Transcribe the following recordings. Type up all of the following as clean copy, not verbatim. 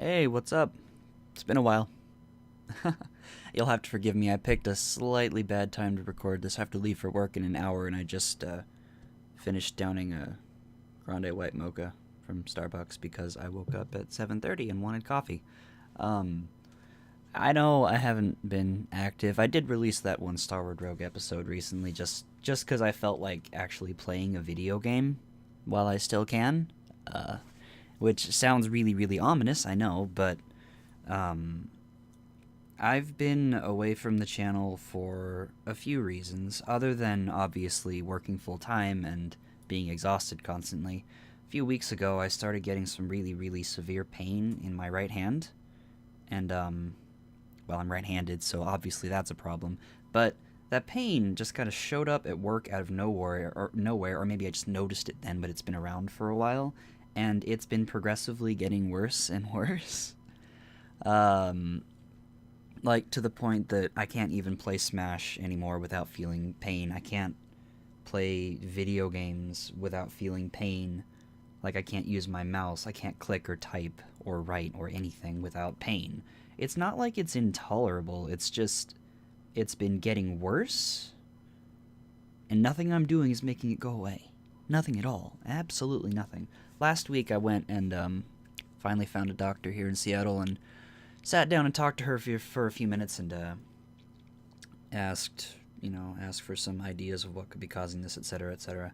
Hey, what's up? It's been a while. You'll have to forgive me. I picked a slightly bad time to record this. I have to leave for work in an hour, and I just finished downing a grande white mocha from Starbucks because I woke up at 7:30 and wanted coffee. Um, I know I haven't been active. I did release that one Star Wars Rogue episode recently, just because I felt like actually playing a video game while I still can. Uh, which sounds really, really ominous, I know, but um, I've been away from the channel for a few reasons, other than obviously working full time and being exhausted constantly. A few weeks ago, I started getting some really, really severe pain in my right hand, and well, I'm right-handed, so obviously that's a problem. But that pain just kind of showed up at work out of nowhere, or maybe I just noticed it then, but it's been around for a while, and it's been progressively getting worse and worse. Um, like to the point that I can't even play Smash anymore without feeling pain. I can't play video games without feeling pain. Like I can't use my mouse. I can't click or type or write or anything without pain. It's not like it's intolerable. It's just it's been getting worse and nothing I'm doing is making it go away. Nothing at all. Absolutely nothing. Last week I went and finally found a doctor here in Seattle and sat down and talked to her for a few minutes and asked for some ideas of what could be causing this, etc., etc.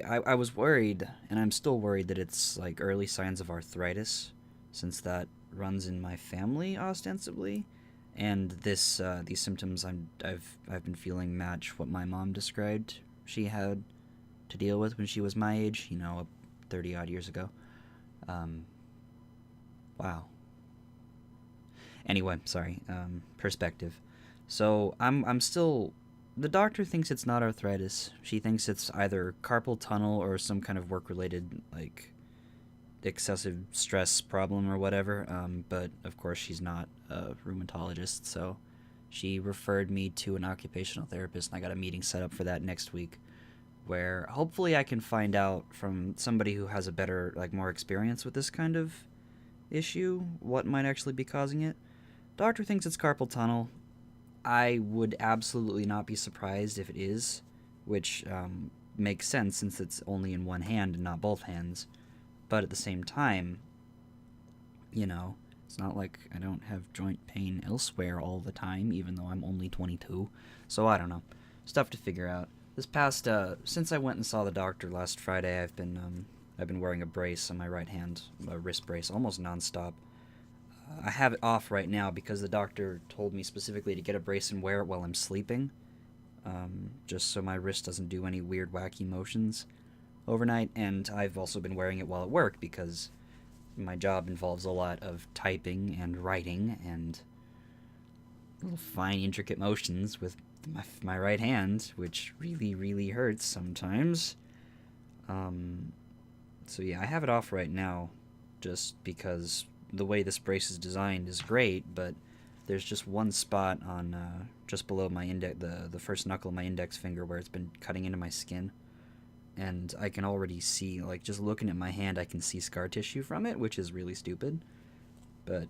I was worried, and I'm still worried that it's like early signs of arthritis, since that runs in my family ostensibly, and these symptoms I've been feeling match what my mom described she had to deal with when she was my age, 30 odd years ago. Um, wow. Anyway, sorry. Perspective. So I'm still. The doctor thinks it's not arthritis. She thinks it's either carpal tunnel or some kind of work related like excessive stress problem or whatever. But of course she's not a rheumatologist, so she referred me to an occupational therapist, and I got a meeting set up for that next week, where hopefully I can find out from somebody who has a better, like, more experience with this kind of issue what might actually be causing it. Doctor thinks it's carpal tunnel. I would absolutely not be surprised if it is, which makes sense since it's only in one hand and not both hands. But at the same time, it's not like I don't have joint pain elsewhere all the time, even though I'm only 22. So I don't know. Stuff to figure out. Since I went and saw the doctor last Friday, I've been wearing a brace on my right hand, a wrist brace, almost nonstop. I have it off right now because the doctor told me specifically to get a brace and wear it while I'm sleeping, just so my wrist doesn't do any weird, wacky motions overnight. And I've also been wearing it while at work because my job involves a lot of typing and writing and little fine, intricate motions with my right hand, which really, really hurts sometimes. Um, so yeah, I have it off right now just because the way this brace is designed is great, but there's just one spot on just below my index, the first knuckle of my index finger, where it's been cutting into my skin, and I can already see, like, just looking at my hand, I can see scar tissue from it, which is really stupid. But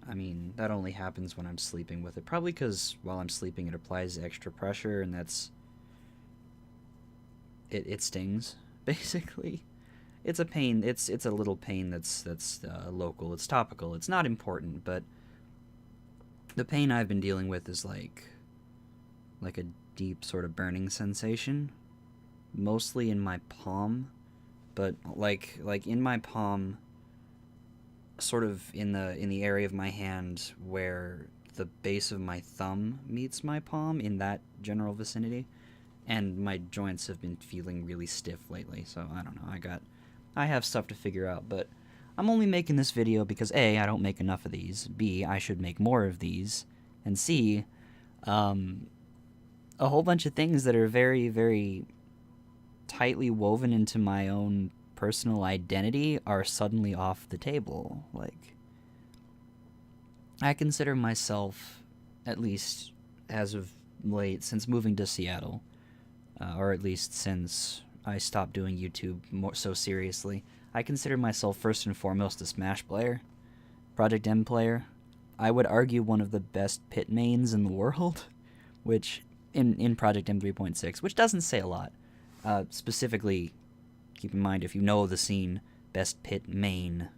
I mean, that only happens when I'm sleeping with it. Probably because while I'm sleeping, it applies extra pressure, and it stings basically. It's a pain. It's a little pain that's local. It's topical. It's not important, but the pain I've been dealing with is like a deep sort of burning sensation, mostly in my palm, but like in my palm, sort of in the area of my hand where the base of my thumb meets my palm, in that general vicinity. And my joints have been feeling really stiff lately, so I don't know. I have stuff to figure out, but I'm only making this video because A, I don't make enough of these, B, I should make more of these, and C, um, a whole bunch of things that are very, very tightly woven into my own personal identity are suddenly off the table. Like, I consider myself, at least as of late, since moving to Seattle, or at least since I stopped doing YouTube more so seriously, I consider myself first and foremost a Smash player. Project M player. I would argue one of the best pit mains in the world, which in Project M 3.6, which doesn't say a lot. Specifically, keep in mind, if you know the scene, best pit main.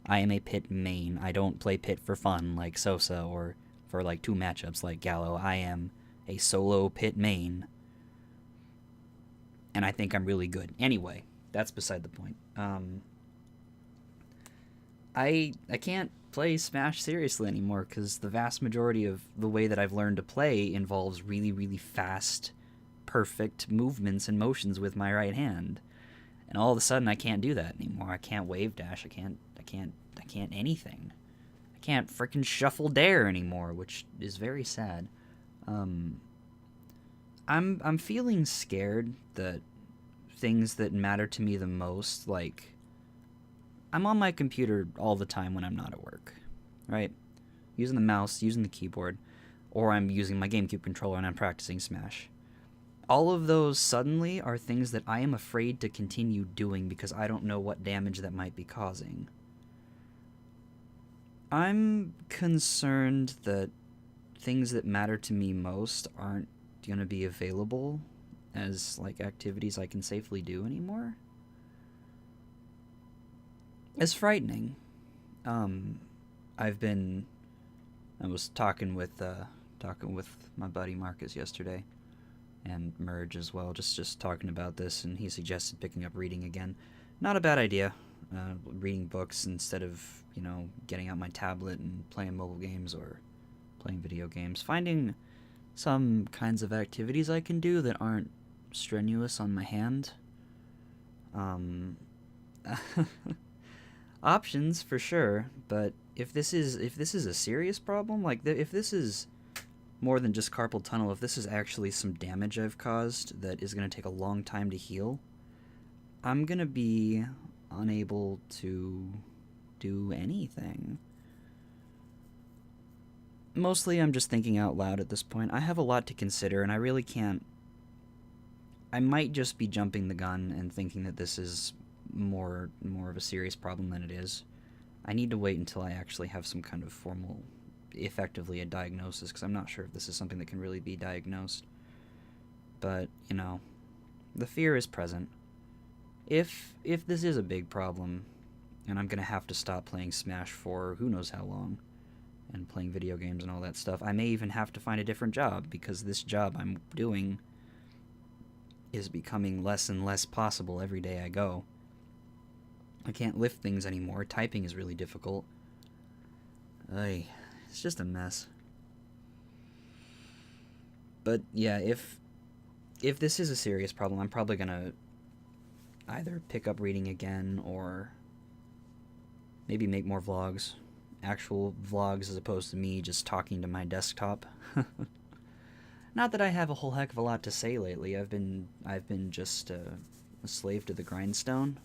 I am a pit main. I don't play pit for fun like Sosa or for like 2 matchups like Gallo. I am a solo pit main. And I think I'm really good. Anyway, that's beside the point. I can't play Smash seriously anymore because the vast majority of the way that I've learned to play involves really, really fast, perfect movements and motions with my right hand. And all of a sudden I can't do that anymore. I can't wave dash. I can't anything. I can't frickin' shuffle dare anymore, which is very sad. I'm feeling scared that things that matter to me the most, like, I'm on my computer all the time when I'm not at work, right? Using the mouse, using the keyboard, or I'm using my GameCube controller and I'm practicing Smash. All of those suddenly are things that I am afraid to continue doing because I don't know what damage that might be causing. I'm concerned that things that matter to me most aren't going to be available as, like, activities I can safely do anymore. It's frightening. I was talking with my buddy Marcus yesterday, and Merge as well, just talking about this, and he suggested picking up reading again. Not a bad idea. Reading books instead of, getting out my tablet and playing mobile games or playing video games. Finding some kinds of activities I can do that aren't strenuous on my hand. Options for sure, but if this is a serious problem, like if this is more than just carpal tunnel, if this is actually some damage I've caused that is going to take a long time to heal, I'm going to be unable to do anything. Mostly I'm just thinking out loud at this point. I have a lot to consider, and I really can't. I might just be jumping the gun and thinking that this is more of a serious problem than it is. I need to wait until I actually have some kind of formal, effectively a diagnosis, because I'm not sure if this is something that can really be diagnosed. But, the fear is present. If this is a big problem, and I'm going to have to stop playing Smash for who knows how long, and playing video games and all that stuff, I may even have to find a different job, because this job I'm doing is becoming less and less possible every day I go. I can't lift things anymore. Typing is really difficult. It's just a mess. But yeah, if this is a serious problem, I'm probably gonna either pick up reading again or maybe make more vlogs. Actual vlogs as opposed to me just talking to my desktop. Not that I have a whole heck of a lot to say lately. I've been just a slave to the grindstone,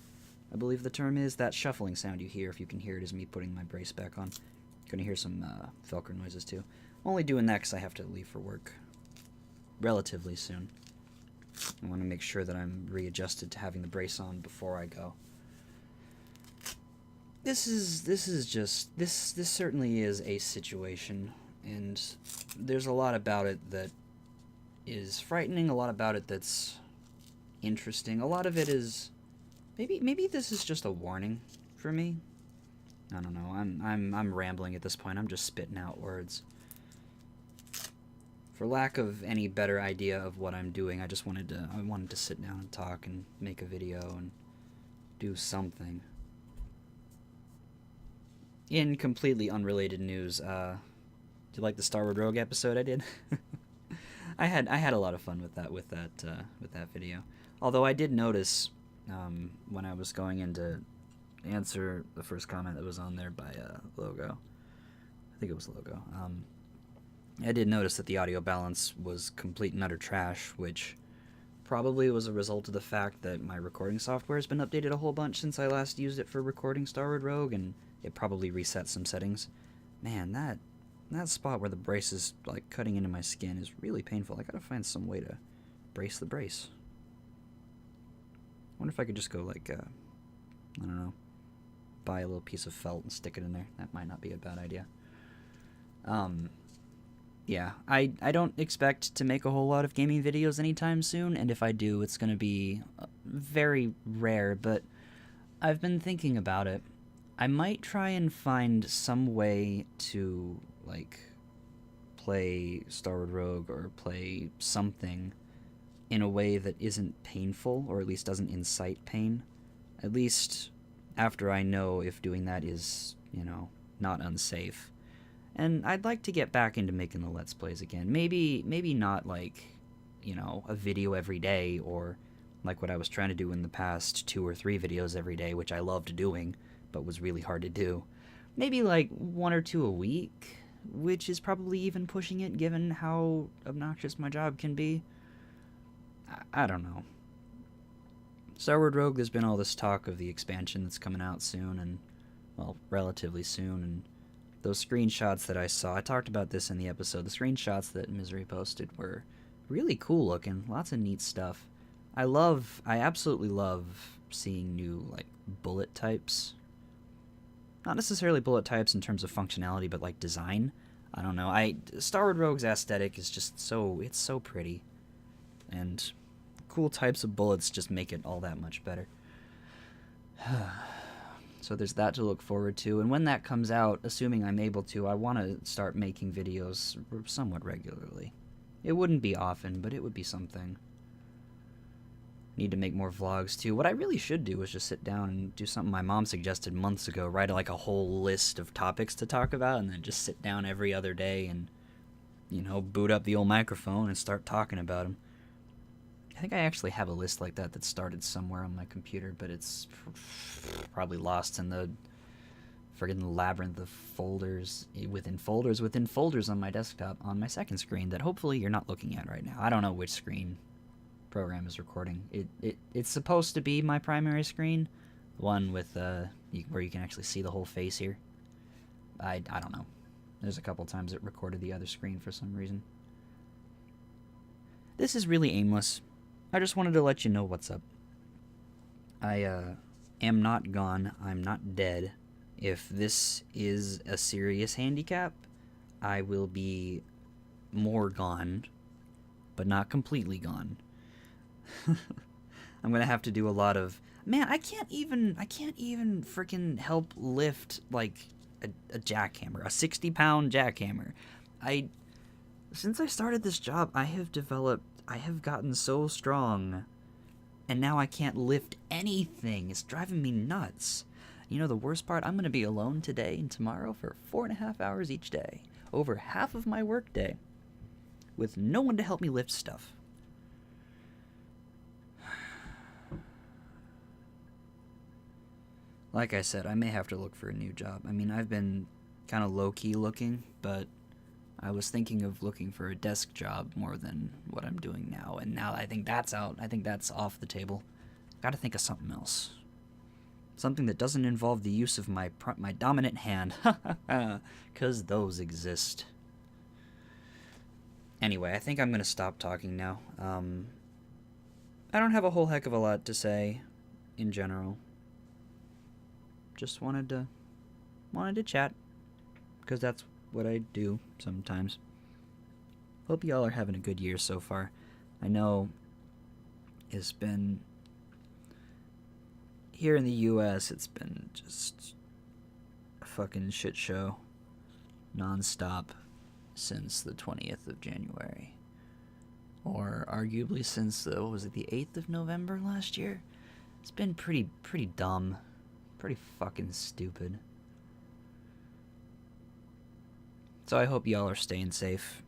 I believe the term is. That shuffling sound you hear, if you can hear it, is me putting my brace back on. You're gonna hear some Felker noises too. I'm only doing that because I have to leave for work relatively soon. I want to make sure that I'm readjusted to having the brace on before I go. This certainly is a situation, and there's a lot about it that is frightening, a lot about it that's interesting. A lot of it is maybe this is just a warning for me. I don't know. I'm rambling at this point. I'm just spitting out words. For lack of any better idea of what I'm doing, I wanted to sit down and talk and make a video and do something. In completely unrelated news, do you like the Starward Rogue episode I did? I had a lot of fun with that video. Although I did notice when I was going in to answer the first comment that was on there by Logo. I think it was Logo. I did notice that the audio balance was complete and utter trash, which probably was a result of the fact that my recording software has been updated a whole bunch since I last used it for recording Starward Rogue, and it probably reset some settings. Man, that spot where the brace is like cutting into my skin is really painful. I gotta find some way to brace the brace. I wonder if I could just go like, I don't know, buy a little piece of felt and stick it in there. That might not be a bad idea. Yeah, I don't expect to make a whole lot of gaming videos anytime soon, and if I do, it's going to be very rare, but I've been thinking about it. I might try and find some way to, like, play Star Wars Rogue or play something in a way that isn't painful, or at least doesn't incite pain. At least after I know if doing that is, not unsafe. And I'd like to get back into making the Let's Plays again. Maybe not like, a video every day, or like what I was trying to do in the past 2 or 3 videos every day, which I loved doing, but was really hard to do. Maybe like 1 or 2 a week, which is probably even pushing it given how obnoxious my job can be. I don't know. Star Wars Rogue, there's been all this talk of the expansion that's coming out soon, and, well, relatively soon, and those screenshots that I saw, I talked about this in the episode, the screenshots that Misery posted were really cool looking, lots of neat stuff. I absolutely love seeing new, like, bullet types. Not necessarily bullet types in terms of functionality, but, like, design. I don't know, Star Wars Rogue's aesthetic is just it's so pretty. And cool types of bullets just make it all that much better. So there's that to look forward to, and when that comes out, assuming I'm able to, I want to start making videos somewhat regularly. It wouldn't be often, but it would be something. Need to make more vlogs too. What I really should do is just sit down and do something my mom suggested months ago, write like a whole list of topics to talk about, and then just sit down every other day and, boot up the old microphone and start talking about them. I think I actually have a list like that started somewhere on my computer, but it's probably lost in the friggin' labyrinth of folders within folders within folders on my desktop on my second screen that hopefully you're not looking at right now. I don't know which screen program is recording. It's supposed to be my primary screen, one with where you can actually see the whole face here. I don't know. There's a couple times it recorded the other screen for some reason. This is really aimless. I just wanted to let you know what's up. I am not gone. I'm not dead. If this is a serious handicap, I will be more gone, but not completely gone. I'm gonna have to do a lot of... Man, I can't even freaking help lift, like, a jackhammer, a 60-pound jackhammer. Since I started this job, I have gotten so strong, and now I can't lift anything. It's driving me nuts. The worst part, I'm going to be alone today and tomorrow for 4.5 hours each day, over half of my work day, with no one to help me lift stuff. Like I said, I may have to look for a new job. I mean, I've been kind of low-key looking, but I was thinking of looking for a desk job more than what I'm doing now, and now I think that's out. I think that's off the table. Gotta think of something else. Something that doesn't involve the use of my dominant hand. 'Cause those exist. Anyway, I think I'm gonna stop talking now. I don't have a whole heck of a lot to say in general. Just wanted to chat, because that's what I do sometimes. Hope y'all are having a good year so far. I know it's been, here in the US, it's been just a fucking shit show non-stop since the 20th of January. Or arguably since the 8th of November last year? It's been pretty dumb. Pretty fucking stupid. So I hope y'all are staying safe,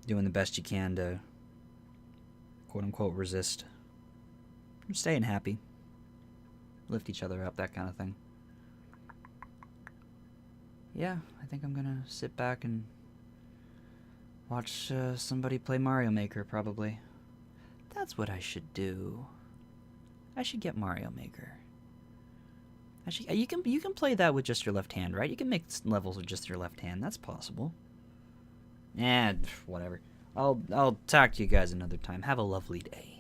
doing the best you can to quote-unquote resist. Staying happy. Lift each other up, that kind of thing. Yeah, I think I'm gonna sit back and watch somebody play Mario Maker, probably. That's what I should do. I should get Mario Maker. You can play that with just your left hand, right? You can make levels with just your left hand. That's possible. Whatever. I'll talk to you guys another time. Have a lovely day.